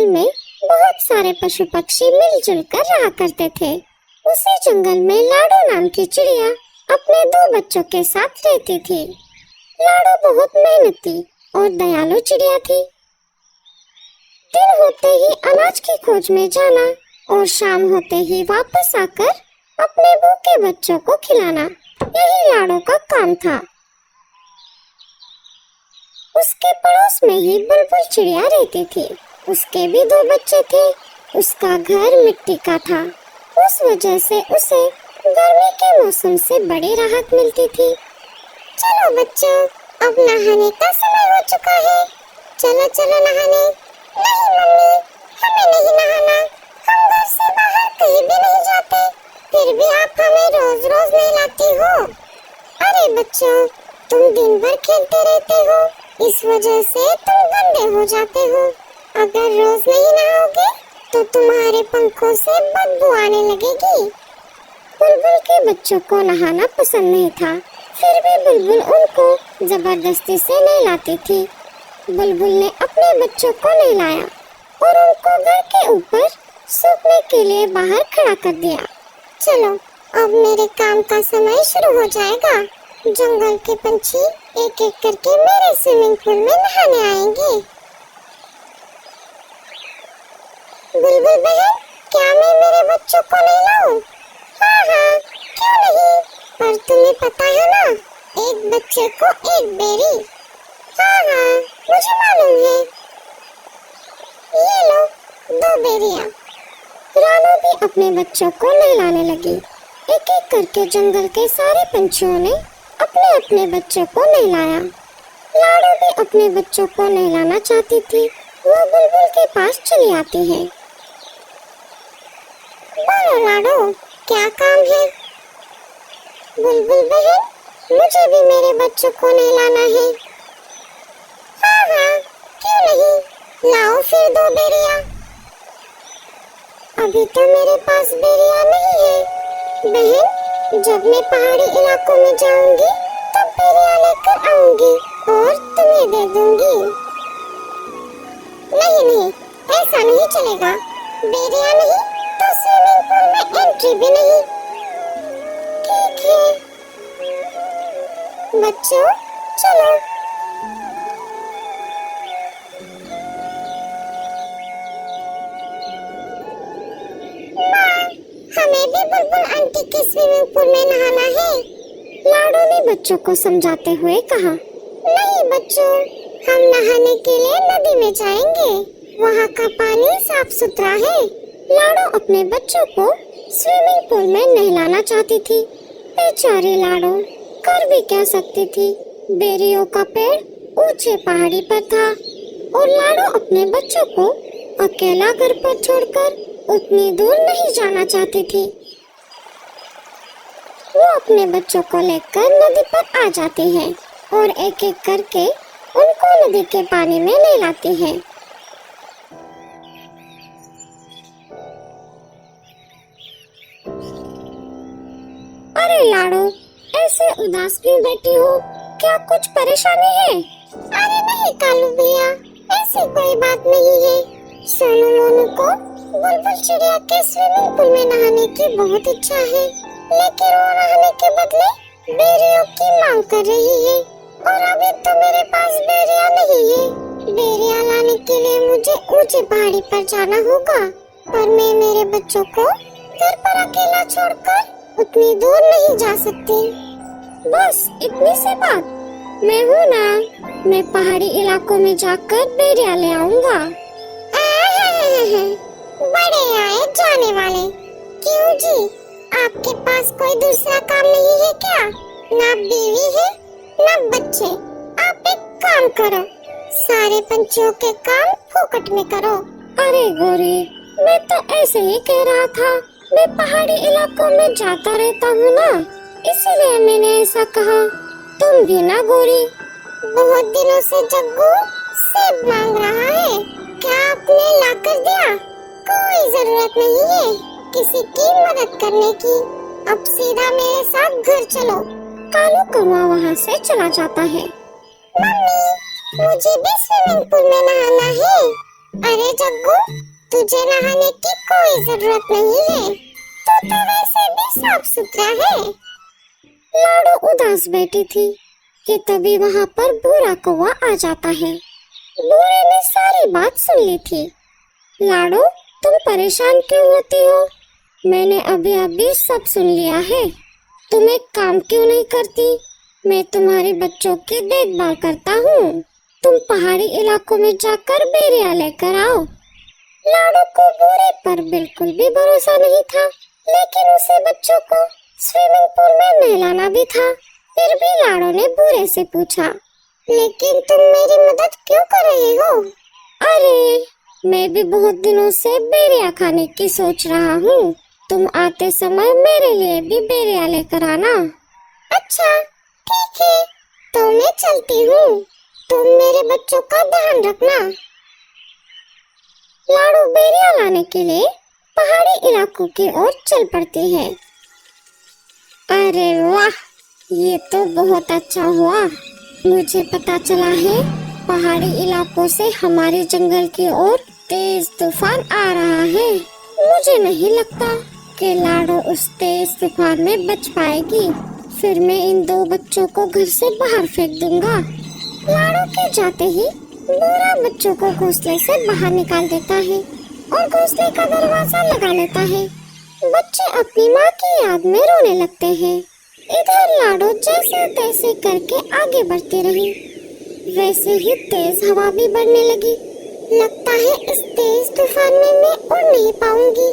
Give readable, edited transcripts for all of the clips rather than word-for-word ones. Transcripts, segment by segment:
में बहुत सारे पशु पक्षी मिलजुल कर रहा करते थे। उसी जंगल में लाडो नाम की चिड़िया अपने 2 बच्चों के साथ रहती थी। लाडो बहुत मेहनती और दयालु चिड़िया थी। दिन होते ही अनाज की खोज में जाना और शाम होते ही वापस आकर अपने भूखे बच्चों को खिलाना, यही लाडो का काम था। उसके पड़ोस में ही बुलबुल चिड़िया रहती थी। उसके भी 2 बच्चे थे। उसका घर मिट्टी का था, उस वजह से उसे गर्मी के मौसम से बड़ी राहत मिलती थी। चलो बच्चों, अब नहाने का समय हो चुका है, चलो चलो नहाने। नहीं मम्मी, हमें नहीं नहाना, हम घर से बाहर कहीं भी नहीं जाते, फिर भी आप हमें रोज रोज नहलाती हो। अरे बच्चों, तुम दिन भर खेलते रहते हो, इस वजह से तुम गंदे हो जाते हो। अगर रोज नहीं नहाओगे तो तुम्हारे पंखों से बदबू आने लगेगी। बुलबुल के बच्चों को नहाना पसंद नहीं था, फिर भी बुलबुल उनको जबरदस्ती से नहलाती थी। बुलबुल ने अपने बच्चों को नहलाया और उनको घर के ऊपर सूखने के लिए बाहर खड़ा कर दिया। चलो, अब मेरे काम का समय शुरू हो जाएगा। जंगल के पंछी एक एक करके मेरे स्विमिंग पूल में नहाने आएंगे। बुलबुल बहन, क्या मैं मेरे बच्चों को नहलाऊं? हाँ हाँ, क्यों नहीं, पर तुम्हें पता है ना, एक बच्चे को एक बेरी। हाँ हाँ, मुझे मालूम है। ये लो 2 बेरियां। रानू भी अपने बच्चों को नहलाने लगी। एक एक करके जंगल के सारे पंछियों ने अपने अपने बच्चों को नहलाया। लाडो भी अपने बच्चों को नहलाना चाहती थी। वो बुलबुल के पास चली आती है। बोलो लाडो, क्या काम है? बुलबुल बहन, मुझे भी मेरे बच्चों को नहलाना है। हाँ हाँ, क्यों नहीं, लाओ फिर 2 बेरियां। अभी तो मेरे पास बेरियां नहीं है बहन, जब मैं पहाड़ी इलाकों में जाऊंगी तब बेरियां लेकर आऊंगी और तुम्हें दे दूंगी। नहीं नहीं, ऐसा नहीं चलेगा, बेरियां नहीं तो स्विमिंग पूल में एंट्री भी नहीं। ठीक है बच्चों, चलो। हमें भी बुलबुल आंटी के स्विमिंग पूल में नहाना है, लाडो ने बच्चों को समझाते हुए कहा। नहीं बच्चों, हम नहाने के लिए नदी में जाएंगे, वहाँ का पानी साफ सुथरा है। लाडो अपने बच्चों को स्विमिंग पूल में नहलाना चाहती थी। बेचारी लाडो कर भी क्या सकती थी, बेरियों का पेड़ ऊंचे पहाड़ी पर था और लाडो अपने बच्चों को अकेला घर पर छोड़कर उतनी दूर नहीं जाना चाहती थी। वो अपने बच्चों को लेकर नदी पर आ जाती है और एक एक करके उनको नदी के पानी में नहलाती है। अरे लाडो, ऐसे उदास क्यों बैठी हो, क्या कुछ परेशानी है? अरे नहीं कालू भैया, ऐसी कोई बात नहीं है। सोनू मोनू को बुलबुल चिड़िया के स्विमिंग पूल में नहाने की बहुत इच्छा है, लेकिन वो नहाने के बदले बेरियों की मांग कर रही है और अभी तो मेरे पास बेरियां नहीं है। बेरियां लाने के लिए मुझे ऊंची पहाड़ी पर जाना होगा, पर मैं मेरे बच्चों को घर पर अकेला छोड़कर उतनी दूर नहीं जा सकती। बस इतनी सी बात, मैं हूँ ना, मैं पहाड़ी इलाकों में जाकर बेरियां ले आऊंगा। बड़े आए जाने वाले, क्यों जी, आपके पास कोई दूसरा काम नहीं है क्या? ना बीवी है ना बच्चे। आप एक काम करो, सारे पंछियों के काम फोकट में करो। अरे गोरी, मैं तो ऐसे ही कह रहा था, मैं पहाड़ी इलाकों में जाता रहता हूँ ना, इसीलिए मैंने ऐसा कहा। तुम भी ना गोरी, बहुत दिनों से जग्गू सेब मांग रहा है, क्या आपने ला कर दिया? कोई जरूरत नहीं है किसी की मदद करने की, अब सीधा मेरे साथ घर चलो। कालू कौवा वहाँ से चला जाता है। मम्मी, मुझे भी स्विमिंग पूल में नहाना है। अरे जग्गू, तुझे नहाने की कोई जरूरत नहीं है, तो वैसे भी साफ सुथरा है। लाडो उदास बैठी थी कि तभी वहाँ पर बूढ़ा कौवा आ जाता है। बूढ़े ने सारी बात सुन ली थी। लाडो, तुम परेशान क्यों होती हो? मैंने अभी अभी सब सुन लिया है। तुम एक काम क्यों नहीं करती? मैं तुम्हारे बच्चों की देखभाल करता हूँ। तुम पहाड़ी इलाकों में जाकर बेरिया लेकर आओ। लाडो को बूढ़े पर बिल्कुल भी भरोसा नहीं था, लेकिन उसे बच्चों को स्विमिंग पूल में नहलाना भी था। फिर भी लाडो ने बूढ़े से पूछा, लेकिन तुम मेरी मदद क्यों कर रहे हो? अरे, मैं भी बहुत दिनों से बेरिया खाने की सोच रहा हूँ। तुम आते समय मेरे लिए भी बेरिया लेकर आना। अच्छा, ठीक है, तो मैं चलती हूँ। तुम मेरे बच्चों का ध्यान रखना। लाडो बेरिया लाने के लिए पहाड़ी इलाकों की ओर चल पड़ती है। अरे वाह, ये तो बहुत अच्छा हुआ। मुझे पता चला है पहाड़ी इलाकों से हमारे जंगल की ओर तेज तूफान आ रहा है। मुझे नहीं लगता कि लाडो उस तेज तूफान में बच पाएगी। फिर मैं इन दो बच्चों को घर से बाहर फेंक दूंगा। लाडो के जाते ही बूढ़ा बच्चों को घोंसले से बाहर निकाल देता है और घोंसले का दरवाजा लगा लेता है। बच्चे अपनी माँ की याद में रोने लगते हैं। इधर लाडो जैसे तैसे करके आगे बढ़ती रही। वैसे ही तेज हवा भी बढ़ने लगी। लगता है इस तेज तूफान में मैं उड़ नहीं पाऊंगी।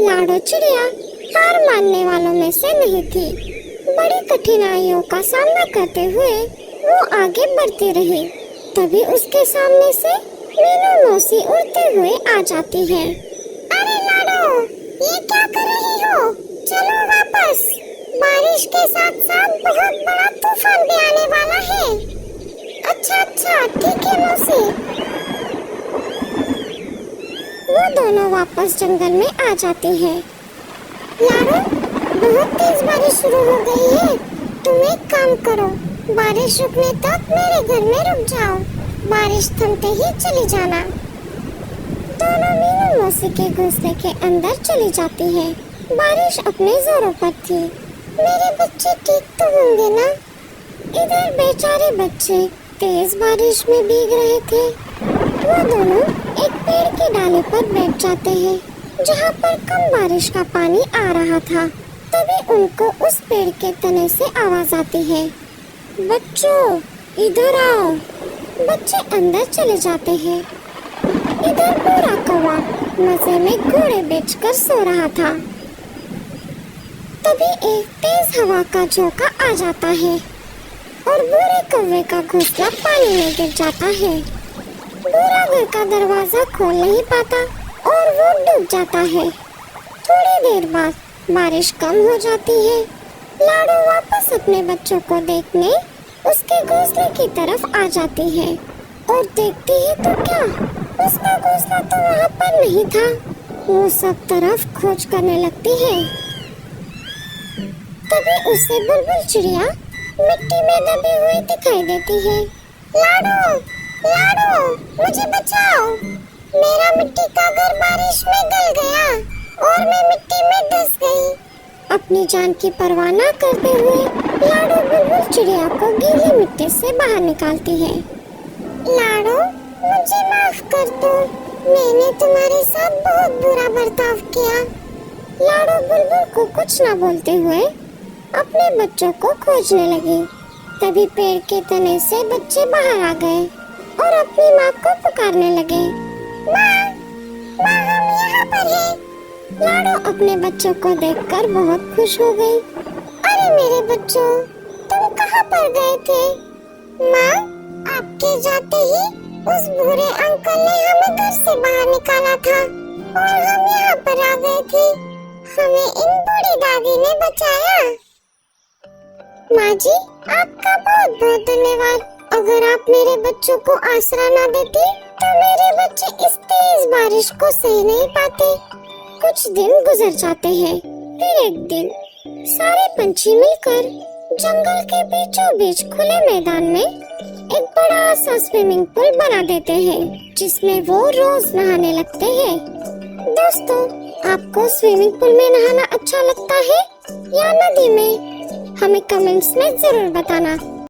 लाडो चिड़िया हार मानने वालों में से नहीं थी। बड़ी कठिनाइयों का सामना करते हुए वो आगे बढ़ती रही। तभी उसके सामने से मीनू मौसी उड़ते हुए आ जाती है। अरे लाडो, ये क्या कर रही हो? चलो वापस। बारिश के साथ साथ बहुत बड़ा तूफान भी आने वाला है। अच्छा अच्छा, ठीक है मौसी। वो दोनों वापस जंगल में आ जाते हैं। लाडो, बहुत तेज बारिश शुरू हो गई है। तुम एक काम करो, बारिश रुकने तक मेरे घर में रुक जाओ। बारिश थमते ही चली जाना। दोनों मीनू मौसी के घोंसले के अंदर चली जाती है। बारिश अपने जोरों पर थी। मेरे बच्चे ठीक तो होंगे ना? इधर बेचारे बच्चे तेज बारिश में भीग रहे थे। वो दोनों एक पेड़ की डाली पर बैठ जाते हैं, जहाँ पर कम बारिश का पानी आ रहा था। तभी उनको उस पेड़ के तने से आवाज आती है, बच्चों इधर आओ। बच्चे अंदर चले जाते हैं। इधर बूढ़ा कौवा मजे में घोड़े बेचकर सो रहा था। तभी एक तेज हवा का झोंका आ जाता है और बूढ़े कौवे का घोंसला पानी में गिर जाता है। बूढ़ा घर का दरवाजा खोल नहीं पाता और वो डूब जाता है। थोड़ी देर बाद बारिश कम हो जाती है। लाडो वापस अपने बच्चों को देखने उसके घोंसले की तरफ आ जाती है और देखती है तो क्या, उसका घोंसला तो वहाँ पर नहीं था। वो सब तरफ खोज करने लगती है। तभी उसे बुलबुल चिड़िया मिट्टी में दबी हुई दिखाई देती है। लाडो, लाडो, मुझे बचाओ। मेरा मिट्टी का घर बारिश में गल गया और मैं मिट्टी में धंस गई। अपनी जान की परवाह न करते हुए लाडो बुलबुल चिड़िया को गीली मिट्टी से बाहर निकालती है। लाडो, मुझे माफ कर दो। मैंने तुम्हारे साथ बहुत बुरा बर्ताव किया। लाडो बुलबुल को कुछ न बोलते हुए अपने बच्चों को खोजने लगी। तभी पेड़ के तने से बच्चे बाहर आ गए और अपनी माँ को पुकारने लगे, माँ, माँ, हम यहाँ पर हैं। लाडो अपने बच्चों को देखकर बहुत खुश हो गई। अरे मेरे बच्चों, तुम कहाँ पर गए थे? माँ, आपके जाते ही उस बूढ़े अंकल ने हमें घर से बाहर निकाला था और हम यहाँ पर आ गए थे। हमें इन बूढ़ी दादी ने बचाया। माँ जी, आपका बहुत बहुत धन्यवाद। अगर आप मेरे बच्चों को आसरा ना देती तो मेरे बच्चे इस तेज बारिश को सह नहीं पाते। कुछ दिन गुजर जाते हैं। फिर एक दिन सारे पंछी मिलकर जंगल के बीचों बीच खुले मैदान में एक बड़ा सा स्विमिंग पूल बना देते हैं जिसमें वो रोज नहाने लगते हैं। दोस्तों, आपको स्विमिंग पूल में नहाना अच्छा लगता है या नदी में? हमें कमेंट्स में जरूर बताना।